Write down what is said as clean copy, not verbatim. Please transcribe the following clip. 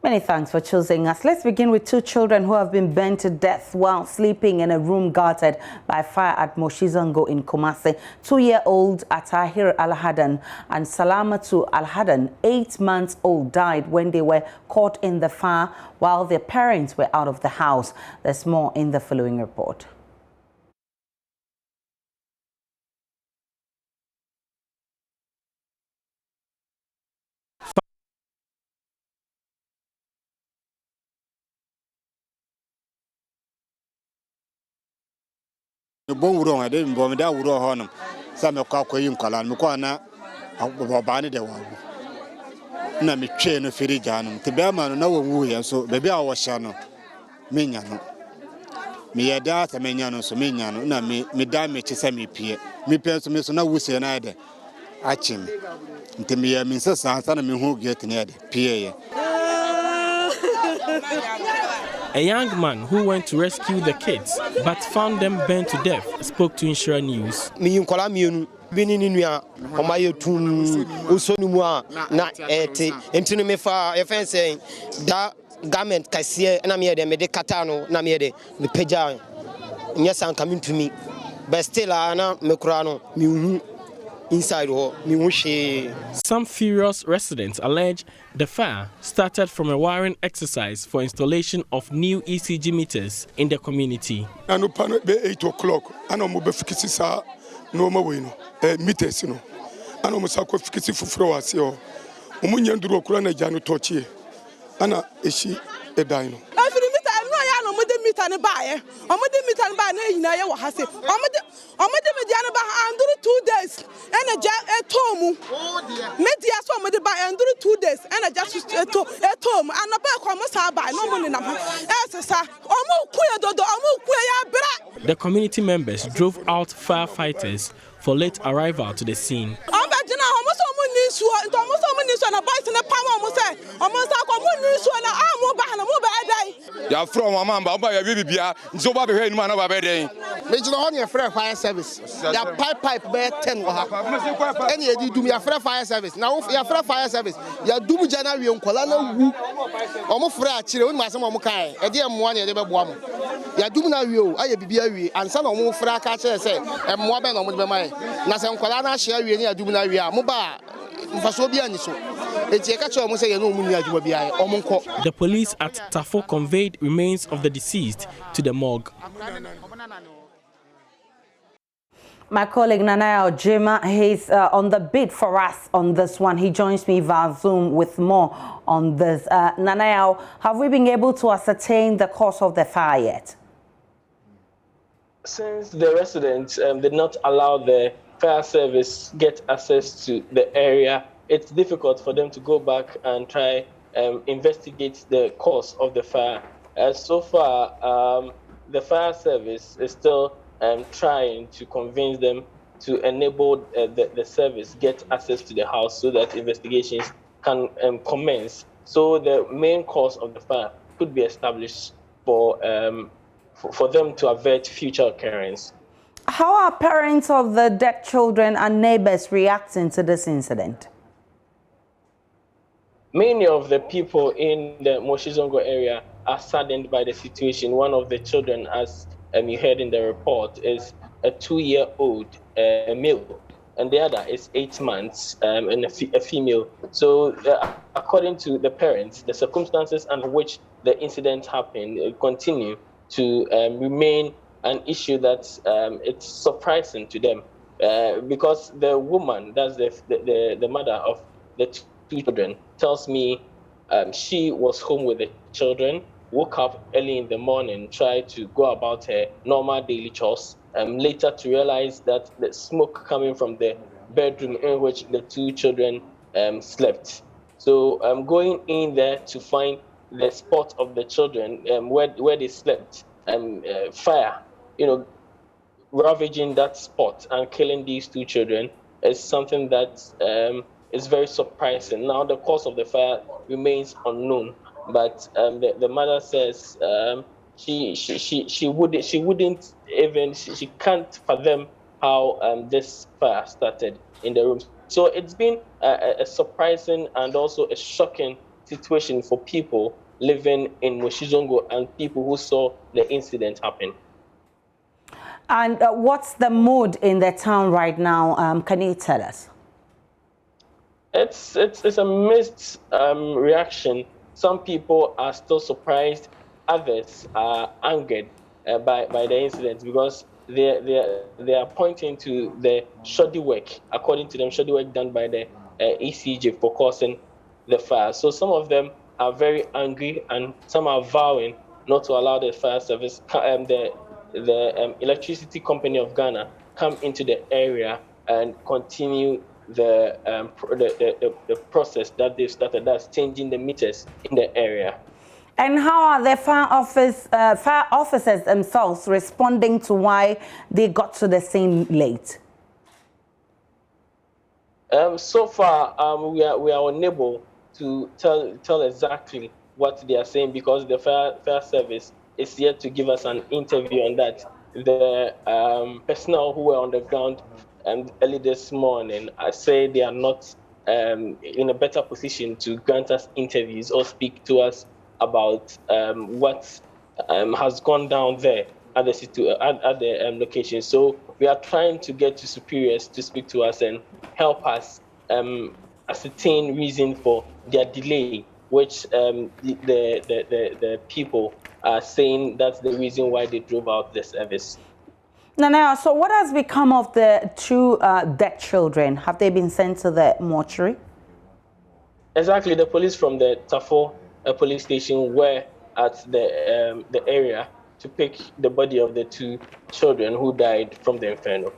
Many thanks for choosing us. Let's begin with two children who have been burnt to death while sleeping in a room guarded by fire at Moshie Zongo in Kumasi. 2-year-old Atahir Al-Hadan and Salamatu Al-Hadan, 8 months old, died when they were caught in the fire while their parents were out of the house. There's more in the following report. Bon wuro I didn't bomb that wuro honum. Some of Kakoyim Kalan, Mukwana, Bani de Wabu. Na me chain of Firijanum. The Berman, no woo, so baby I was shano. Minyano. Me a data meniano, so miniano, na me damage semi peer. Me pairs to me so no wussy and either. Achim. To me, I mean, so son of me who get near the PA. A young man who went to rescue the kids but found them burnt to death spoke to JoyNews. Me in Colamian, being in Nuya, or my tune, Usonumua, not ete, and me far, a fence saying that garment Cassia and I'm here, the Medicatano, Namede, the Peja. Yes, I'm coming to me. But still, Anna Mecrano, inside or Moshie. Some furious residents allege the fire started from a wiring exercise for installation of new ECG meters in the community. I know panel be 8 o'clock. I know mobile fikisi no more meters no. I know musako fikisi fufroasi o. Umunya nduro kula na janu tochi. Ana eshi edaino. Meter ne buy. Meter ne buy na yina ye wa hase. Omede mediana ba anduru 2 days. And a tomu. Media so omede buy anduru 2 days. And a just tom. And a ba kwamo sa buy no money na. Sir. Omo kuya dodo omo kuya bra. The community members drove out firefighters for late arrival to the scene. Ya from mama ba ya bibi bia nso ba be hwe numa na ba be den Me jino on your fire service. Ya pipe be 10 wa ha. Any edi dum ya fire service. Na ya fire service. Ya dum jana wi nkola na wu. Omo fra a kire woni ma asem omo kai. E de emmoa na e de be boa mo. Ya dum na wi o aye bibia wi ansa na omo fra ka kire se emmoa be na omo de be mai. Na se nkola na hye wi ni ya dum na wi a mo ba mfaso bia ni so. The police at Tafo conveyed remains of the deceased to the morgue. My colleague Nanaya Ojima, he's on the beat for us on this one. He joins me via Zoom with more on this. Nanaya, have we been able to ascertain the cause of the fire yet? Since the residents did not allow the fire service get access to the area, it's difficult for them to go back and try investigate the cause of the fire. So far, the fire service is still trying to convince them to enable the service get access to the house so that investigations can commence. So the main cause of the fire could be established for them to avert future occurrence. How are parents of the dead children and neighbors reacting to this incident? Many of the people in the Moshie Zongo area are saddened by the situation. One of the children, as you heard in the report, is a 2-year-old male, and the other is 8 months and a female. So according to the parents, the circumstances under which the incident happened continue to remain an issue that it's surprising to them because the woman, that's the mother of the two children, tells me she was home with the children, woke up early in the morning, tried to go about her normal daily chores, later to realize that the smoke coming from the bedroom in which the two children slept. So going in there to find the spot of the children where they slept, fire, ravaging that spot and killing these two children is something that is very surprising. Now the cause of the fire remains unknown, but the mother says she wouldn't even she can't fathom how this fire started in the room. So it's been a surprising and also a shocking situation for people living in Moshie Zongo and people who saw the incident happen. And what's the mood in the town right now? Can you tell us? It's a mixed reaction. Some people are still surprised. Others are angered by the incident because they are pointing to the shoddy work, according to them, shoddy work done by the ECG for causing the fire. So some of them are very angry, and some are vowing not to allow the fire service, the electricity company of Ghana, come into the area and continue the process that they've started. That's changing the meters in the area. And how are the fire officers themselves responding to why they got to the scene late? So far, we are unable to tell exactly what they are saying because the fire service is yet to give us an interview on that. The personnel who were on the ground early this morning say they are not in a better position to grant us interviews or speak to us about what has gone down there at the location. So we are trying to get to superiors to speak to us and help us ascertain reason for their delay, which the people are saying that's the reason why they drove out the service. Nana, so what has become of the two dead children? Have they been sent to the mortuary? Exactly. The police from the Tafo police station were at the area to pick the body of the two children who died from the inferno.